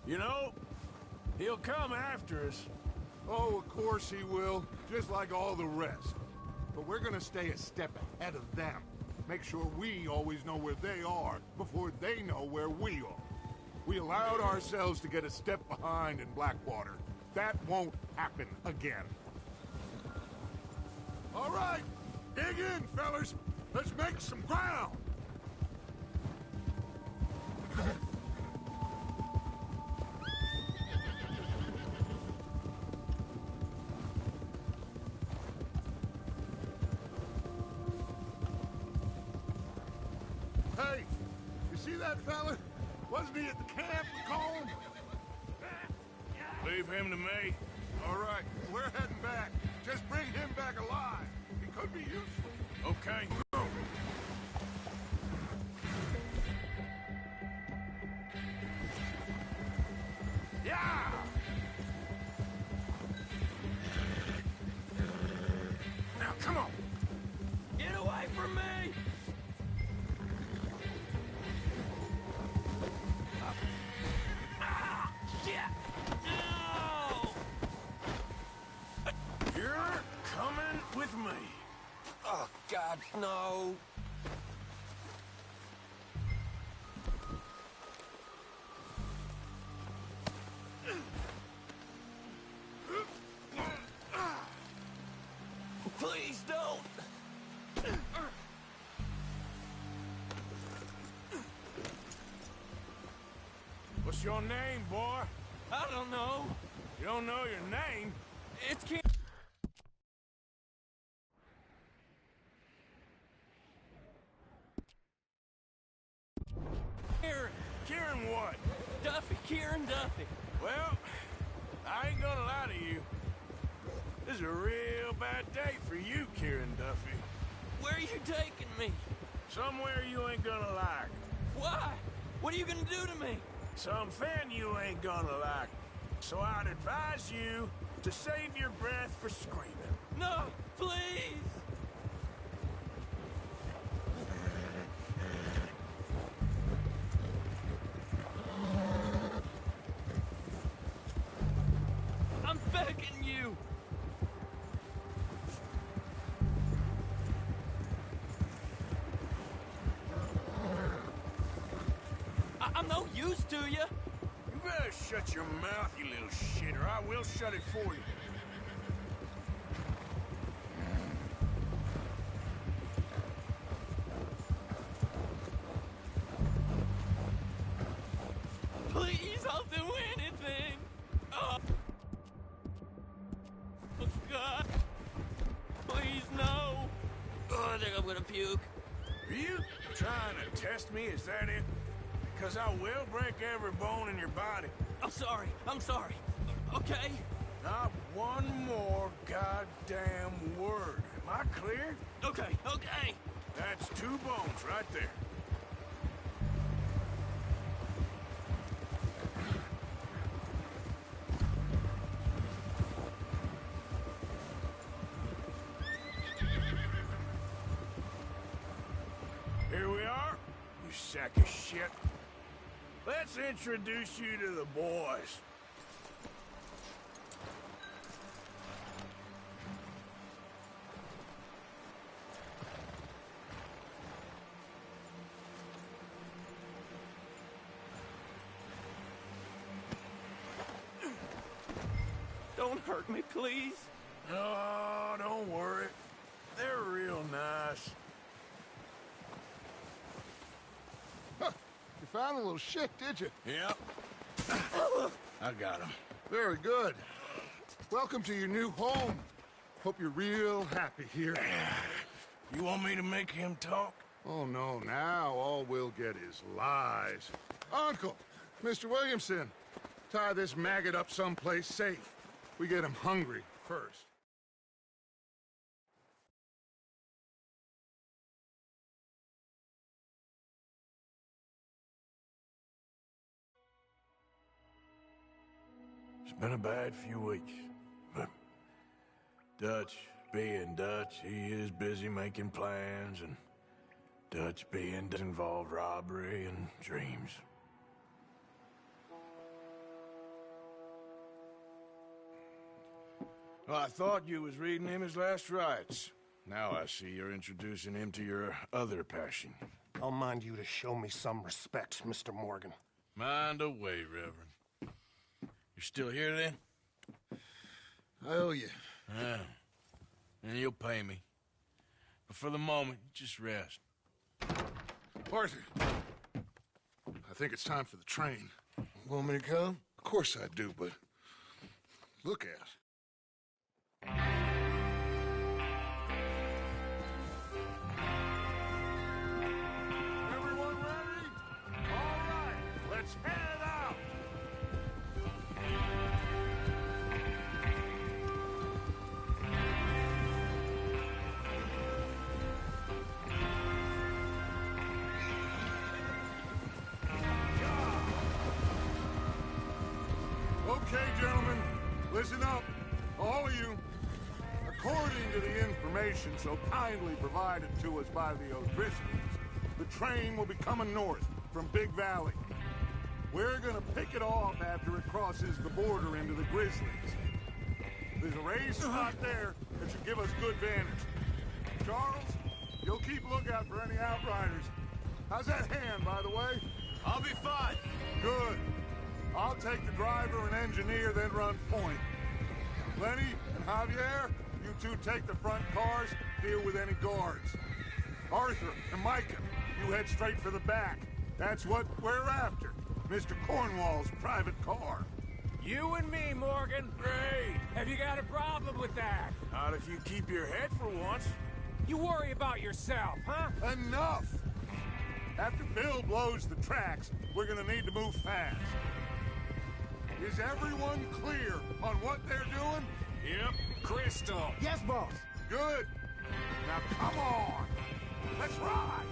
You know, he'll come after us. Oh, of course he will, just like all the rest. But we're gonna stay a step ahead of them. Make sure we always know where they are before they know where we are. We allowed ourselves to get a step behind in Blackwater. That won't happen again. All right, dig in, fellas. Let's make some ground. Hey, you see that fella? Wasn't he at the camp with Colm? Leave him to me. All right, we're heading back. Just bring him back alive. He could be useful. Okay, go. Yeah! Now, come on. Get away from me! Shit! No! You're coming with me. Oh, God, no. Please don't. What's your name, boy? I don't know. You don't know your name? It's Kieran. Kieran what? Duffy, Kieran Duffy. Well, I ain't gonna lie to you. This is a real bad day for you, Kieran Duffy. Where are you taking me? Somewhere you ain't gonna like. Why? What are you gonna do to me? Something you ain't gonna like. So I'd advise you to save your breath for screaming. No, please. I'm begging you. I'm no use to you. You better shut your mouth, you little shit, or I will shut it for you. Please, I'll do anything. Oh, God. Please, no. Oh, I think I'm gonna puke. Are you trying to test me? Is that it? Because I will break every bone in your body. I'm sorry. I'm sorry. Okay? Not one more goddamn word. Am I clear? Okay, okay. That's 2 bones right there. Here we are, you sack of shit. Let's introduce you to the boys. Don't hurt me, please. Oh, don't worry. They're real nice. Huh. You found a little shit, did you? Yep. I got him. Very good. Welcome to your new home. Hope you're real happy here. You want me to make him talk? Oh, no, now all we'll get is lies. Uncle, Mr. Williamson, tie this maggot up someplace safe. We get him hungry first. It's been a bad few weeks, but Dutch being Dutch, he is busy making plans, and Dutch being does involve robbery and dreams. Well, I thought you was reading him his last rites. Now I see you're introducing him to your other passion. I'll mind you to show me some respect, Mr. Morgan. Mind away, Reverend. You're still here, then? I owe you. Yeah. And you'll pay me. But for the moment, just rest. Arthur, I think it's time for the train. Want me to come? Of course I do, but look at it. Everyone ready? All right, let's head out. Okay, gentlemen, listen up, all of you. According to the information so kindly provided to us by the O'Driscolls, the train will be coming north from Big Valley. We're gonna pick it off after it crosses the border into the Grizzlies. There's a raised spot there that should give us good vantage. Charles, you'll keep lookout for any outriders. How's that hand, by the way? I'll be fine. Good. I'll take the driver and engineer, then run point. Lenny and Javier, you two take the front cars, deal with any guards. Arthur and Micah, you head straight for the back. That's what we're after. Mr. Cornwall's private car. You and me, Morgan. Great. Have you got a problem with that? Not if you keep your head for once. You worry about yourself, huh? Enough! After Bill blows the tracks, we're gonna need to move fast. Is everyone clear on what they're doing? Yep. Crystal. Yes, boss. Good. Now come on. Let's ride.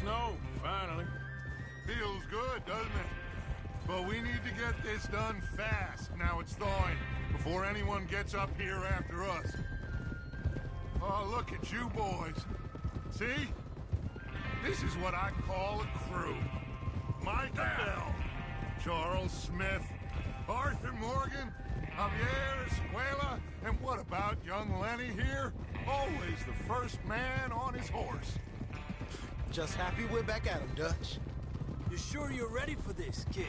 Snow, finally. Feels good, doesn't it? But we need to get this done fast, now it's thawing, before anyone gets up here after us. Oh, look at you boys. See? This is what I call a crew. Micah Bell, Charles Smith, Arthur Morgan, Javier Escuela, and what about young Lenny here? Always the first man on his horse. Just happy we're back at him, Dutch. You sure you're ready for this, kid?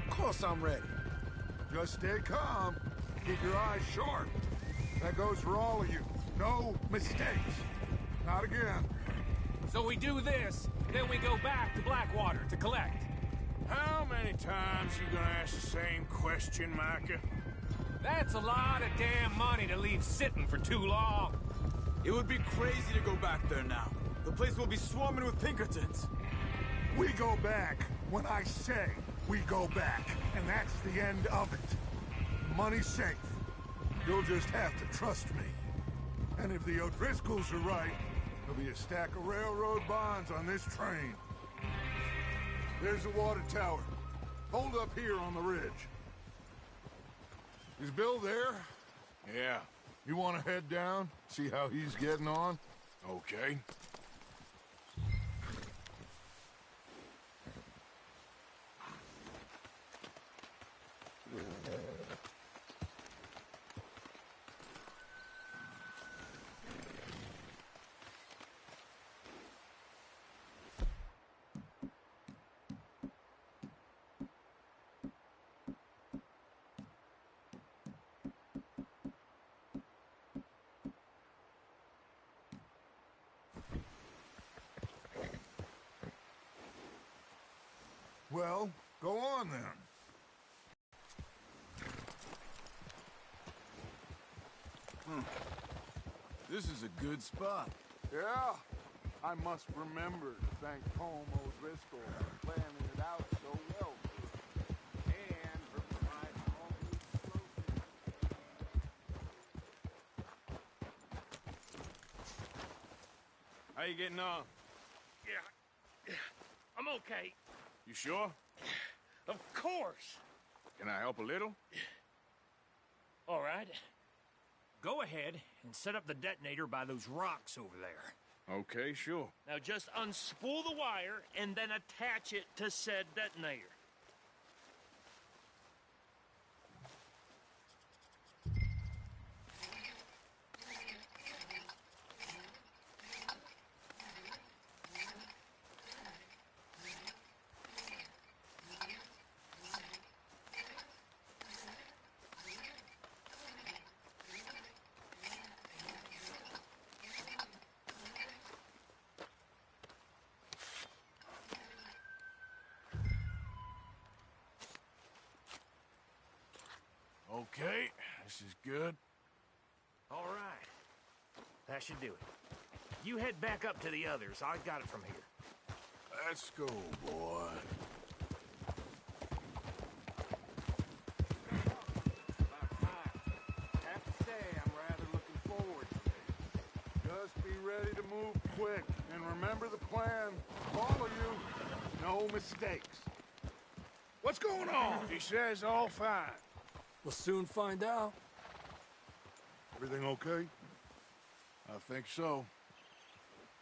Of course I'm ready. Just stay calm. Keep your eyes sharp. That goes for all of you. No mistakes. Not again. So we do this, then we go back to Blackwater to collect. How many times you gonna ask the same question, Micah? That's a lot of damn money to leave sitting for too long. It would be crazy to go back there now. The place will be swarming with Pinkertons. We go back when I say we go back, and that's the end of it. Money's safe. You'll just have to trust me. And if the O'Driscolls are right, there'll be a stack of railroad bonds on this train. There's the water tower. Hold up here on the ridge. Is Bill there? Yeah. You want to head down, see how he's getting on? Okay. Well, go on then. This is a good spot. Yeah, I must remember to thank Tom O'Driscoll for planning it out so well. And for providing all the explosives. How you getting on? Yeah, I'm okay. You sure? Of course. Can I help a little? All right. Go ahead and set up the detonator by those rocks over there. Okay, sure. Now just unspool the wire and then attach it to said detonator. Okay, this is good. All right. That should do it. You head back up to the others. I got it from here. Let's go, boy. Have to say, I'm rather looking forward to this. Just be ready to move quick, and remember the plan. All of you, no mistakes. What's going on? He says all fine. We'll soon find out. Everything okay? I think so.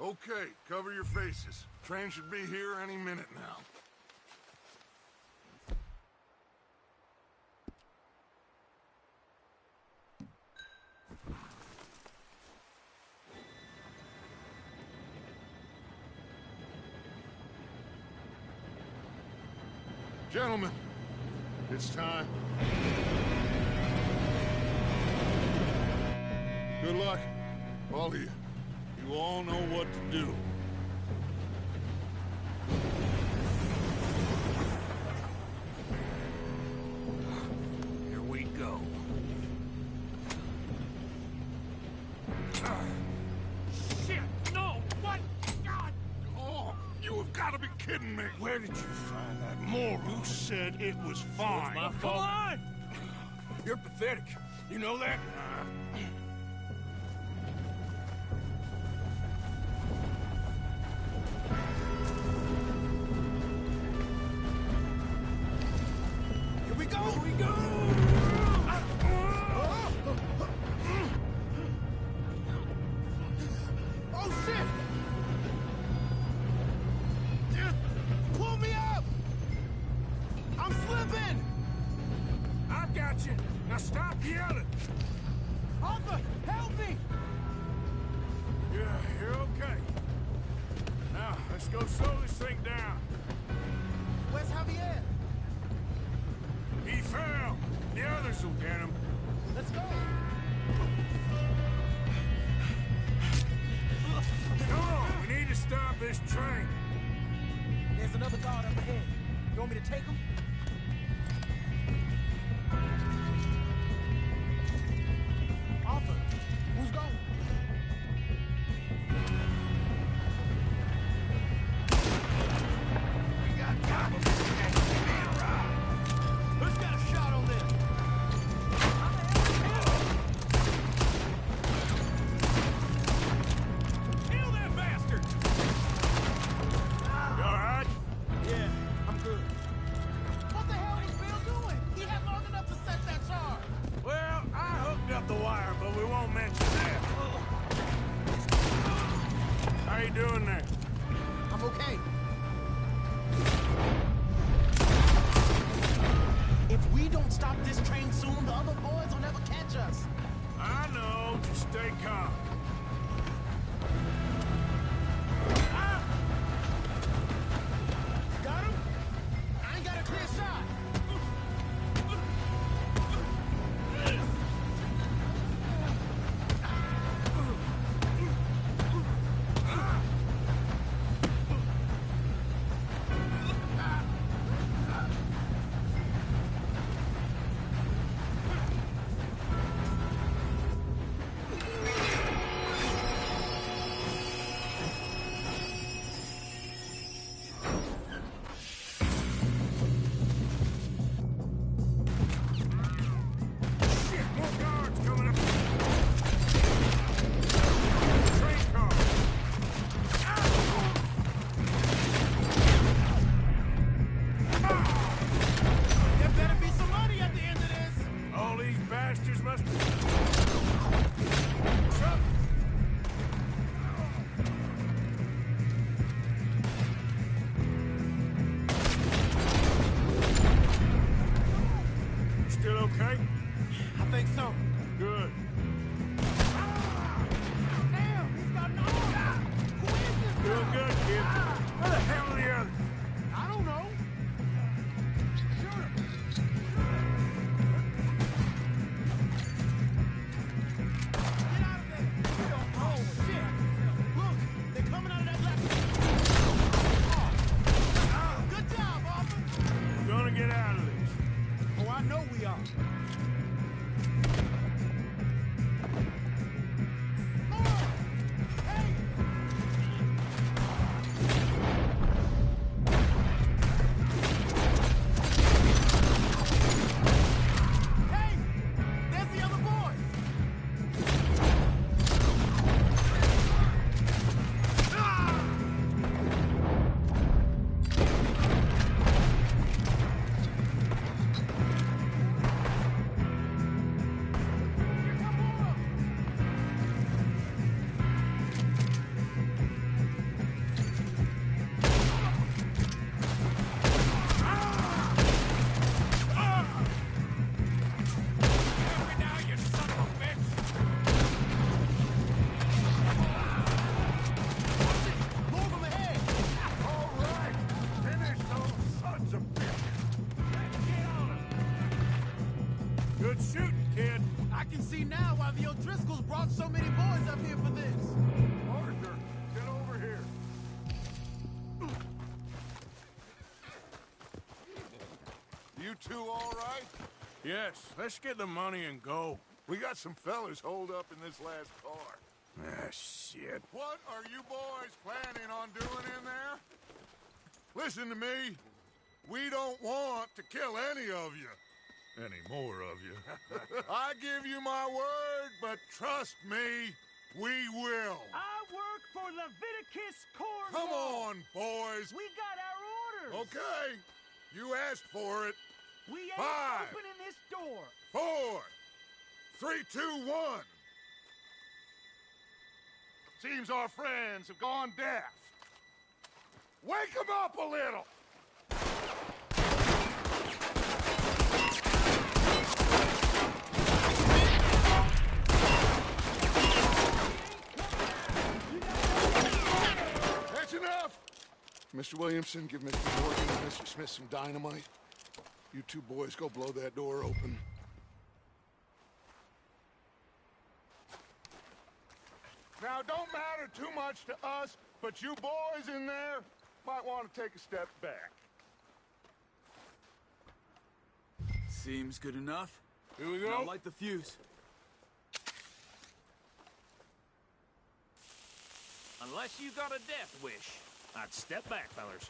Okay, cover your faces. Train should be here any minute now. Gentlemen, it's time. Good luck, all of you. You all know what to do. Here we go. Shit! No! What? God! Oh, you have got to be kidding me. Where did you find that moron? You said it was fine. My Come fault. on! You're pathetic. You know that? Here we go! Here we go! Oh, shit! Pull me up! I'm slipping! I've got you. Now stop yelling. Arthur, help me! Yeah, you're okay. Now, let's go slow this thing down. Where's Javier? He fell. The others will get him. Let's go! Come on, we need to stop this train. There's another guard up ahead. You want me to take him? Arthur, who's going? We got time. Give me a ride. Who's got a shot on this? Kill that bastard! You all right? Yeah, I'm good. What the hell was Bill doing? He had long enough to set that charge. Well, I hooked up the wire, but we won't mention that. How you doing there? I'm okay. If we don't stop this train soon, the other boys will never catch us. I know. Just stay calm. Got him? I ain't got a clear shot. bastards must... Stop! Still okay? I think so. Good. Damn, he's got an arm. Who is this guy? Doing good, kid. Where the hell are the others? I don't know. Shoot him. Get out of there. Oh, shit. Look, they're coming out of that black... Oh. Good job, Arthur. We're gonna get out of this. Oh, I know we are. Oh! Hey! Hey! There's the other boys! Ah! Here come more! Move them ahead! All right! Finish those sons of Good shooting, kid. I can see now why the O'Driscolls brought so many boys up here for this. Arthur, get over here. You two all right? Yes, let's get the money and go. We got some fellas holed up in this last car. Ah, shit. What are you boys planning on doing in there? Listen to me. We don't want to kill any of you. Any more of you. I give you my word, but trust me, we will. I work for Leviticus Corps. Come on, boys. We got our orders. Okay. You asked for it. We ain't 5, opening this door. 4, 3, 2, 1. Seems our friends have gone deaf. Wake them up a little. That's enough. Mr. Williamson, give Mr. Morgan and Mr. Smith some dynamite. You two boys go blow that door open. Now, don't matter too much to us, but you boys in there might want to take a step back. Seems good enough. Here we Now go. light the fuse. Unless you got a death wish, I'd step back, fellers.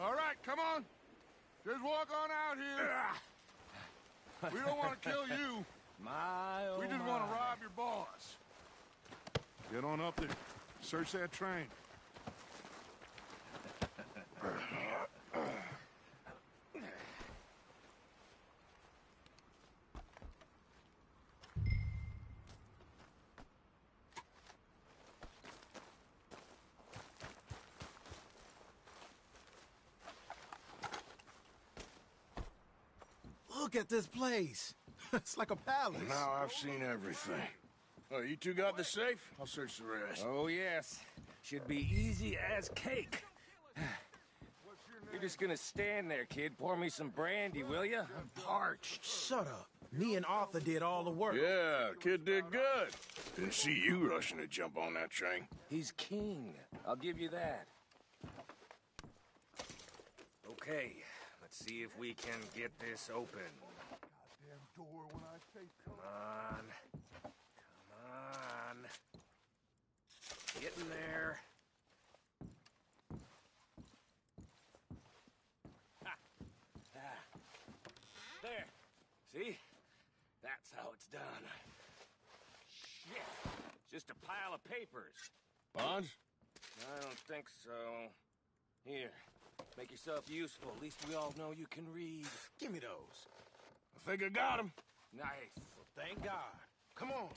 All right, come on. Just walk on out here. We don't want to kill you. We just want to rob your boss. Get on up there. Search that train. Look at this place. It's like a palace. Now I've seen everything. Oh, you two got the safe? I'll search the rest. Oh, yes. Should be easy as cake. You're just gonna stand there, kid. Pour me some brandy, will you? I'm parched. Shut up. Me and Arthur did all the work. Yeah, kid did good. Didn't see you rushing to jump on that train. He's king. I'll give you that. Okay, let's see if we can get this open. Damn door when I say Come on. Come on. Get in there. Ha. Ah. There. See? That's how it's done. Shit. Just a pile of papers. Bonds? I don't think so. Here, make yourself useful. At least we all know you can read. Give me those. I think I got him. Nice. Well, thank God. Come on.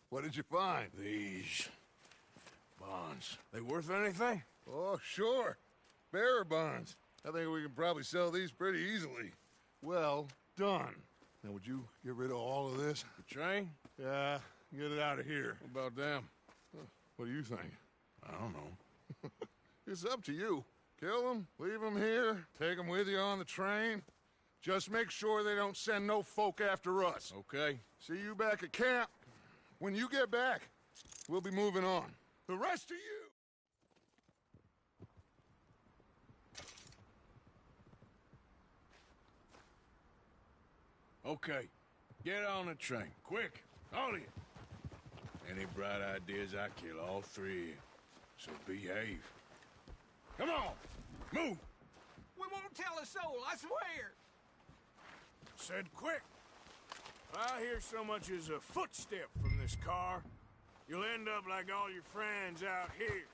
What did you find? These bonds. They worth anything? Oh, sure. Bearer bonds. I think we can probably sell these pretty easily. Well done. Now, would you get rid of all of this? The train? Yeah, get it out of here. What about them? What do you think? I don't know. It's up to you. Kill them, leave them here, take them with you on the train. Just make sure they don't send no folk after us. Okay. See you back at camp. When you get back, we'll be moving on. The rest of you! Okay. Get on the train. Quick. All of you. Any bright ideas, I kill all three of you. So behave. Come on! Move! We won't tell a soul, I swear! Said quick. If I hear so much as a footstep from this car, you'll end up like all your friends out here.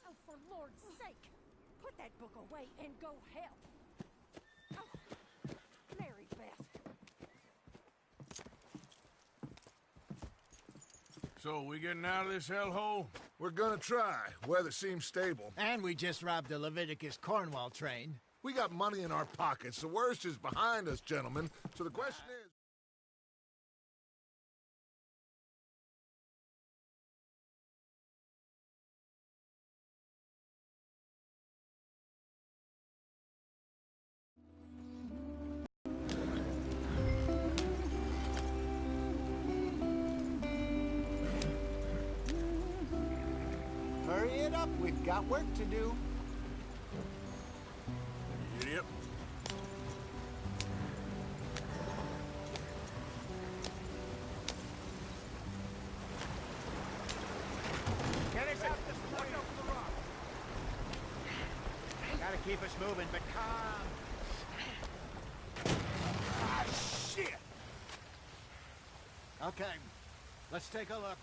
Oh, for Lord's sake, put that book away and go help. Oh, Mary Beth. So, we getting out of this hellhole? We're gonna try. Weather seems stable. And we just robbed a Leviticus Cornwall train. We got money in our pockets. The worst is behind us, gentlemen. So the question is... Hurry it up, we've got work to do. Yep. Get us out this way. Gotta keep us moving, but calm. Ah, shit! Okay, let's take a look.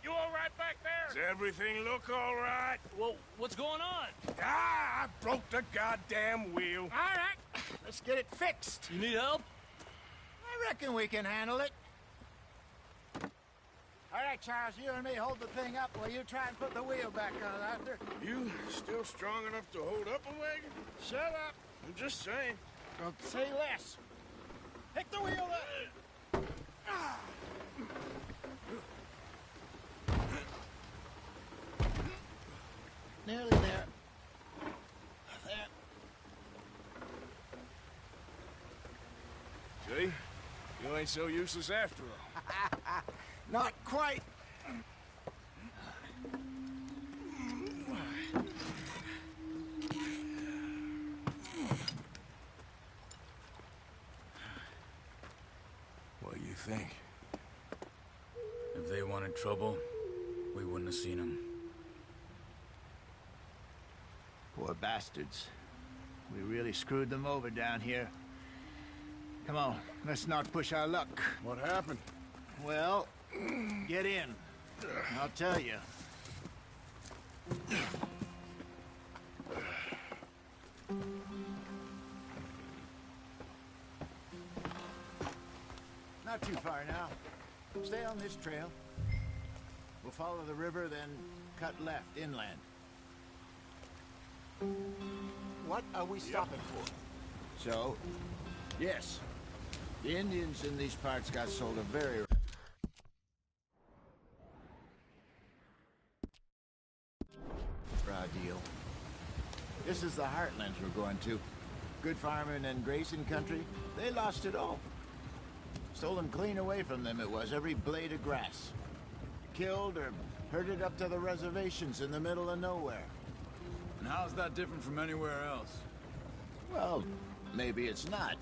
You all right back there? Does everything look all right? Well, what's going on? Ah, I broke the goddamn wheel. All right, let's get it fixed. You need help? I reckon we can handle it. All right, Charles, you and me hold the thing up while you try and put the wheel back on after. You still strong enough to hold up a wagon? Shut up. I'm just saying. Don't say less. Pick the wheel up. Nearly there. There. See? You ain't so useless after all. Not quite. think? If they wanted trouble, we wouldn't have seen them. Poor bastards. We really screwed them over down here. Come on, let's not push our luck. What happened? Well, get in. I'll tell you. Not too far now. Stay on this trail. We'll follow the river, then cut left inland. What are we stopping for? So, yes, the Indians in these parts got sold a very raw deal. This is the heartlands we're going to. Good farming and grazing country, they lost it all. Stolen clean away from them it was, every blade of grass. Killed or herded up to the reservations in the middle of nowhere. And how's that different from anywhere else? Well, maybe it's not.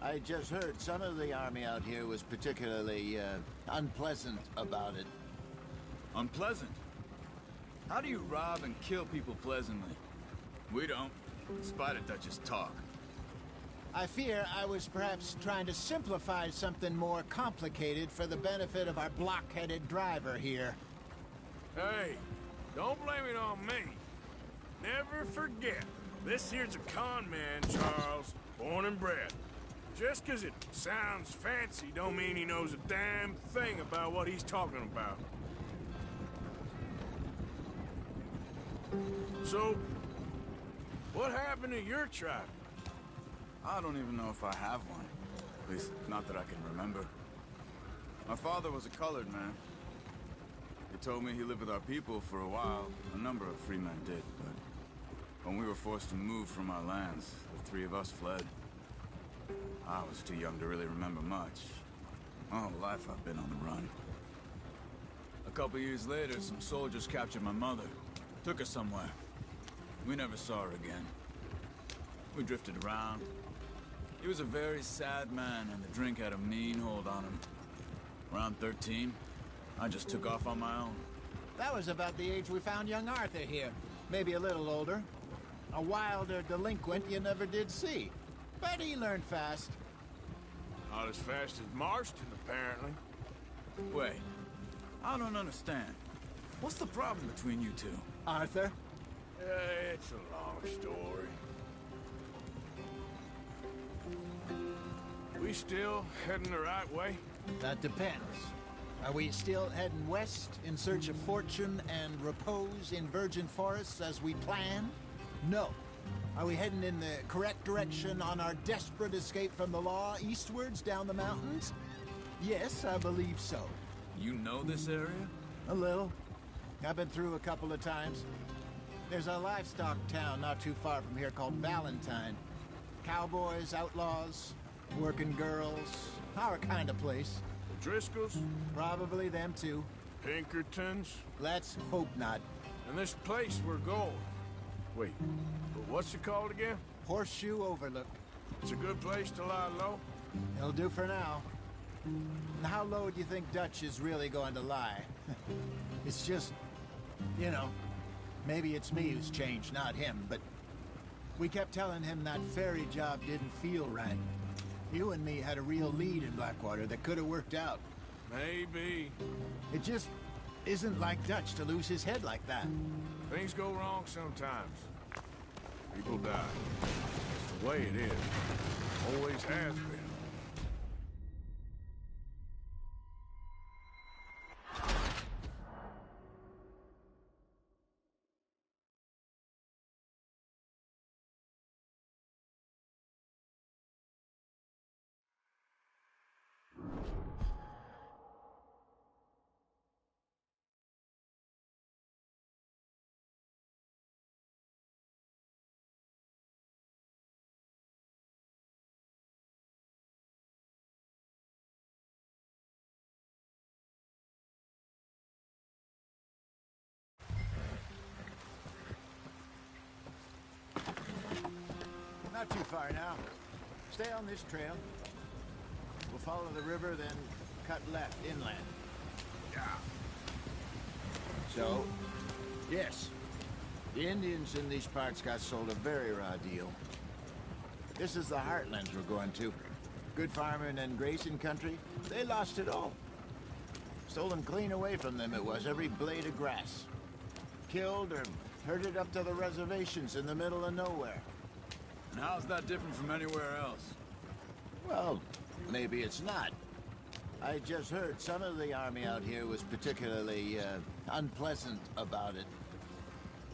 I just heard some of the army out here was particularly, unpleasant about it. Unpleasant? How do you rob and kill people pleasantly? We don't, in spite of Dutch's talk. I fear I was perhaps trying to simplify something more complicated for the benefit of our block-headed driver here. Hey, don't blame it on me. Never forget, this here's a con man, Charles, born and bred. Just 'cause it sounds fancy don't mean he knows a damn thing about what he's talking about. So, what happened to your tribe? I don't even know if I have one. At least, not that I can remember. My father was a colored man. He told me he lived with our people for a while. A number of free men did, but when we were forced to move from our lands, the three of us fled. I was too young to really remember much. My whole life I've been on the run. A couple years later, some soldiers captured my mother. Took her somewhere. We never saw her again. We drifted around. He was a very sad man, and the drink had a mean hold on him. Around 13, I just took off on my own. That was about the age we found young Arthur here. Maybe a little older. A wilder delinquent you never did see. But he learned fast. Not as fast as Marston, apparently. Wait, I don't understand. What's the problem between you two? Arthur? It's a long story. We still heading the right way? That depends. Are we still heading west in search of fortune and repose in virgin forests as we planned? No. Are we heading in the correct direction on our desperate escape from the law eastwards down the mountains? Yes, I believe so. You know this area? A little. I've been through a couple of times. There's a livestock town not too far from here called Valentine. Cowboys, outlaws, working girls, our kind of place. The Driscolls? Probably them too. Pinkertons? Let's hope not. And this place we're going. Wait, but what's it called again? Horseshoe Overlook. It's a good place to lie low? It'll do for now. And how low do you think Dutch is really going to lie? It's just, you know, maybe it's me who's changed, not him, but we kept telling him that ferry job didn't feel right. You and me had a real lead in Blackwater that could have worked out. Maybe. It just isn't like Dutch to lose his head like that. Things go wrong sometimes. People die. It's the way it is. Always has been. Not too far now. Stay on this trail. We'll follow the river, then cut left inland. Yeah. So, yes, the Indians in these parts got sold a very raw deal. This is the heartlands we're going to. Good farming and grazing country, they lost it all. Stolen clean away from them it was, every blade of grass. Killed or herded up to the reservations in the middle of nowhere. And how's that different from anywhere else? Well, maybe it's not. I just heard some of the army out here was particularly, unpleasant about it.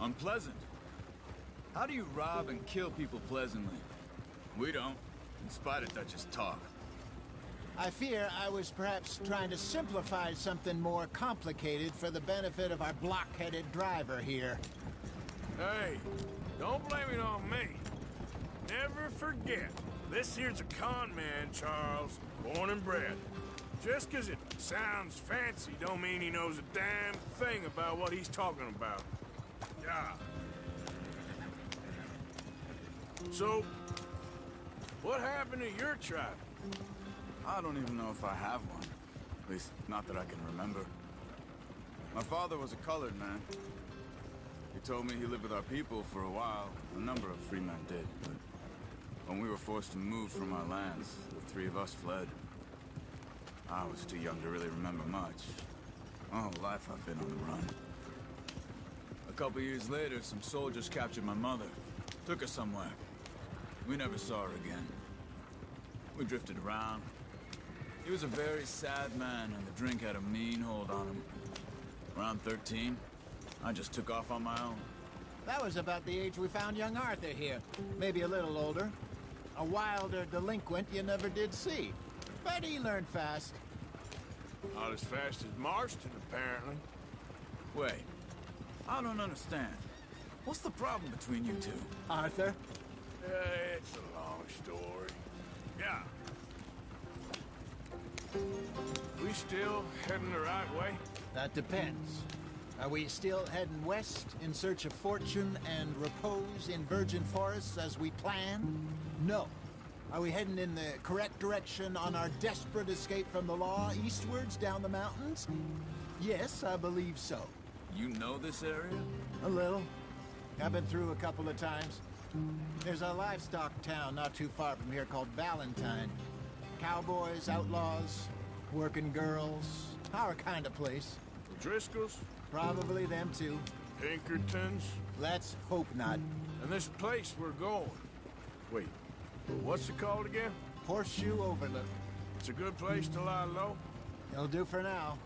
Unpleasant? How do you rob and kill people pleasantly? We don't, in spite of Dutch's talk. I fear I was perhaps trying to simplify something more complicated for the benefit of our block-headed driver here. Hey, don't blame it on me. Never forget, this here's a con man, Charles, born and bred. Just 'cause it sounds fancy don't mean he knows a damn thing about what he's talking about. Yeah. So, what happened to your tribe? I don't even know if I have one. At least, not that I can remember. My father was a colored man. He told me he lived with our people for a while. A number of free men did, but when we were forced to move from our lands, the three of us fled. I was too young to really remember much. My whole life I've been on the run. A couple years later, some soldiers captured my mother. Took her somewhere. We never saw her again. We drifted around. He was a very sad man, and the drink had a mean hold on him. Around 13, I just took off on my own. That was about the age we found young Arthur here. Maybe a little older. A wilder delinquent you never did see. But he learned fast. Not as fast as Marston, apparently. Wait, I don't understand. What's the problem between you two? Arthur? It's a long story. Yeah. We still heading the right way? That depends. Are we still heading west in search of fortune and repose in virgin forests as we planned? No. Are we heading in the correct direction on our desperate escape from the law eastwards down the mountains? Yes, I believe so. You know this area? A little. I've been through a couple of times. There's a livestock town not too far from here called Valentine. Cowboys, outlaws, working girls, our kind of place. The Driscolls? Probably them too. Pinkertons? Let's hope not. And this place we're going. Wait, what's it called again? Horseshoe Overlook. It's a good place to lie low? It'll do for now.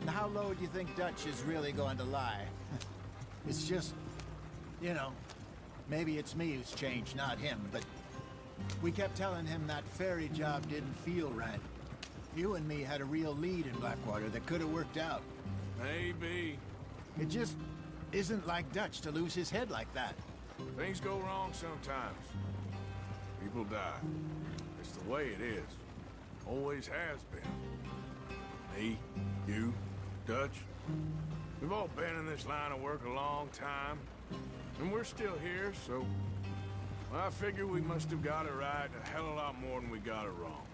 And how low do you think Dutch is really going to lie? It's just, you know, maybe it's me who's changed, not him, but we kept telling him that ferry job didn't feel right. You and me had a real lead in Blackwater that could have worked out. Maybe. It just isn't like Dutch to lose his head like that. Things go wrong sometimes. People die. It's the way it is. Always has been. Me, you, Dutch. We've all been in this line of work a long time. And we're still here, so... I figure we must have got it right a hell of a lot more than we got it wrong.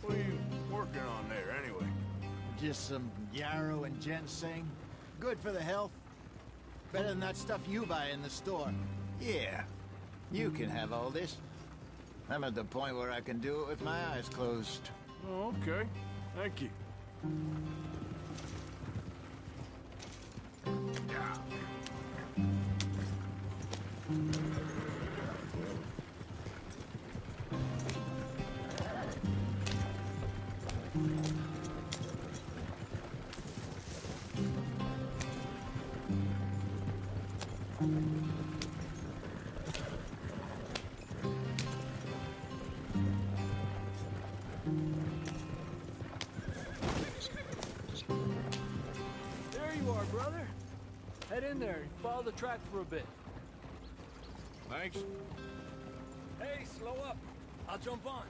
What are you working on there, anyway? Just some yarrow and ginseng. Good for the health. Better than that stuff you buy in the store. Yeah, you can have all this. I'm at the point where I can do it with my eyes closed. Oh, okay. Thank you. Yeah. Brother, head in there and follow the track for a bit. Thanks. Hey, slow up. I'll jump on.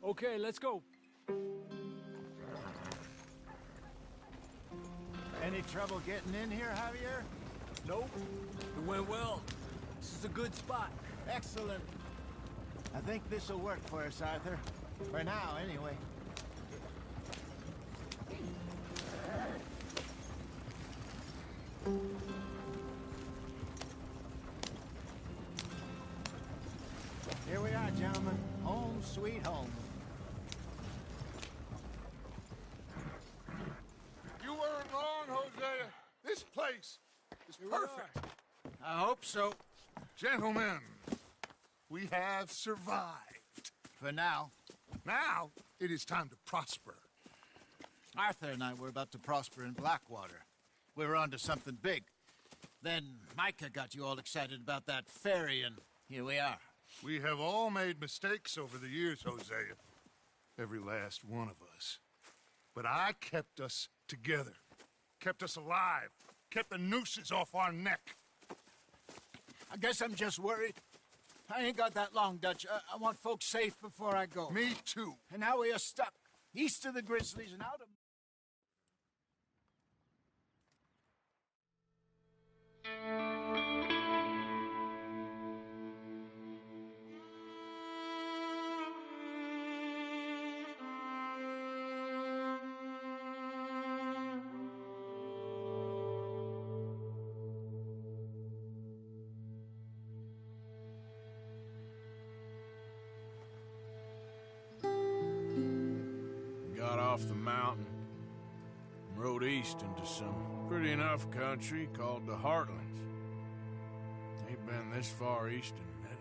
Okay, let's go. Any trouble getting in here, Javier? Nope. It went well. This is a good spot. Excellent. I think this'll work for us, Arthur. For now, anyway. Here we are, gentlemen. Home sweet home. You weren't wrong, Hosea. This place is perfect. I hope so. Gentlemen, we have survived. For now. Now, it is time to prosper. Arthur and I were about to prosper in Blackwater. We were onto something big. Then Micah got you all excited about that ferry, and here we are. We have all made mistakes over the years, Hosea. Every last one of us. But I kept us together. Kept us alive. Kept the nooses off our neck. I guess I'm just worried. I ain't got that long, Dutch. I want folks safe before I go. Me too. And now we are stuck, east of the Grizzlies and out of... Got off the mountain and rode east into some pretty enough country called the Heartlands. Ain't been this far east in many.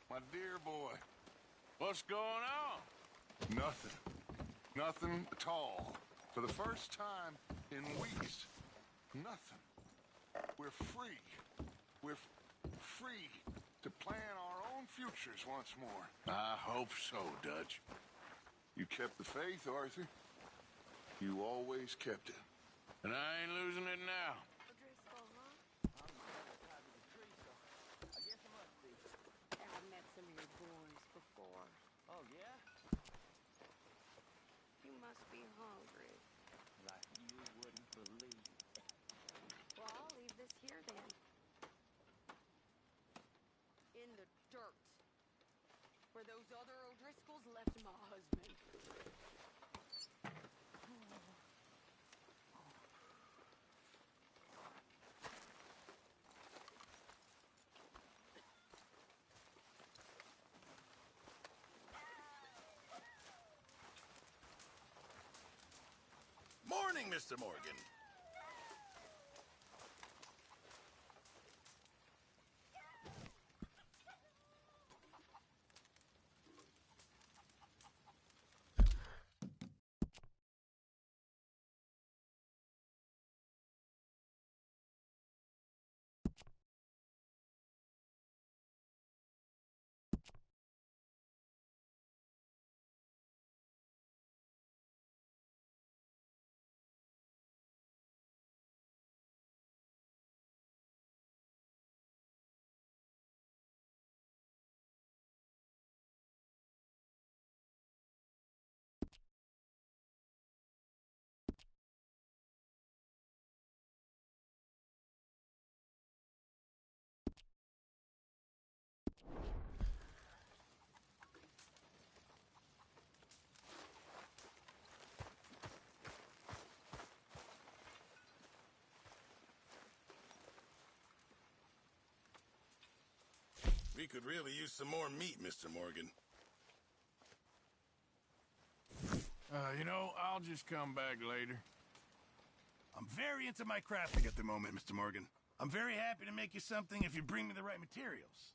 My dear boy. What's going on? Nothing. Nothing at all. For the first time in weeks. Nothing. We're free. We're free to plan our own futures once more. I hope so, Dutch. You kept the faith, Arthur. You always kept it. And I ain't losing it now. I've met some of your boys before. Oh, yeah? You must be hungry. Like you wouldn't believe. Well, I'll leave this here then. In the dirt. Where those other O'Driscolls left my husband. Morning, Mr. Morgan. could really use some more meat, Mr. Morgan. You know, I'll just come back later. I'm very into my crafting at the moment, Mr. Morgan. I'm very happy to make you something if you bring me the right materials.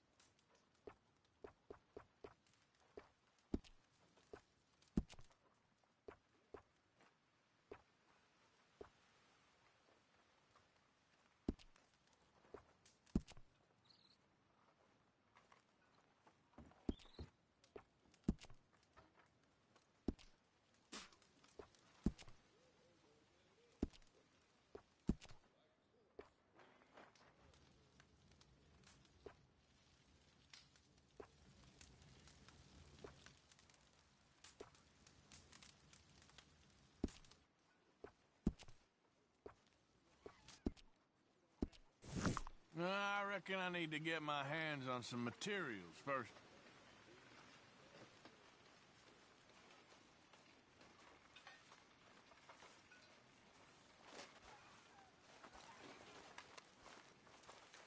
I reckon I need to get my hands on some materials first.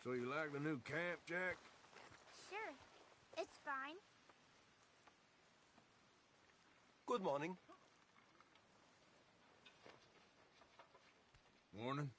So you like the new camp, Jack? Sure. It's fine. Good morning. Morning.